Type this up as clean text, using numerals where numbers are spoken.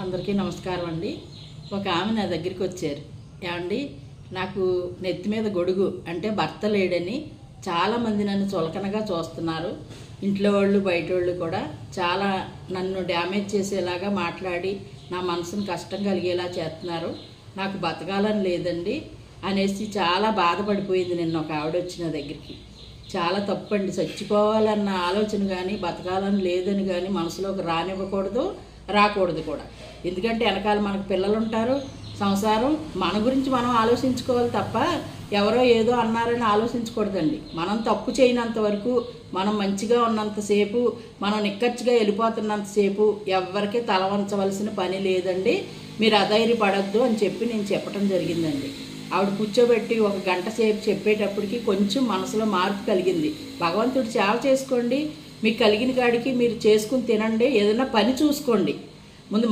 అందరికీ నమస్కారం అండి. ఒక ఆమె నా దగ్గరికి వచ్చారు. ఏమండి, నాకు నెత్తి మీద గొడుగు అంటే భర్త లేడని చాలామంది నన్ను చులకనగా చూస్తున్నారు. ఇంట్లో వాళ్ళు బయట వాళ్ళు కూడా చాలా నన్ను డ్యామేజ్ చేసేలాగా మాట్లాడి నా మనసును కష్టం కలిగేలా చేస్తున్నారు. నాకు బతకాలని లేదండి అనేసి చాలా బాధపడిపోయింది. నిన్న ఒక ఆవిడ వచ్చిన దగ్గరికి. చాలా తప్పండి. చచ్చిపోవాలన్న ఆలోచన కానీ బతకాలని లేదని కానీ మనసులోకి రానివ్వకూడదు, రాకూడదు కూడా. ఎందుకంటే వెనకాల మనకు పిల్లలు ఉంటారు, సంసారం. మన గురించి మనం ఆలోచించుకోవాలి తప్ప ఎవరో ఏదో అన్నారని ఆలోచించకూడదండి. మనం తప్పు చేయనంత వరకు, మనం మంచిగా ఉన్నంతసేపు, మనం నిక్కచ్చిగా వెళ్ళిపోతున్నంతసేపు ఎవరికి తల వంచవలసిన పని లేదండి. మీరు అధైర్యపడద్దు అని చెప్పి నేను చెప్పడం జరిగిందండి. ఆవిడ కూర్చోబెట్టి ఒక గంట సేపు చెప్పేటప్పటికి కొంచెం మనసులో మార్పు కలిగింది. భగవంతుడు సేవ చేసుకోండి, మీకు కలిగిన కాడికి మీరు చేసుకుని తినండి, ఏదైనా పని చూసుకోండి ముందు.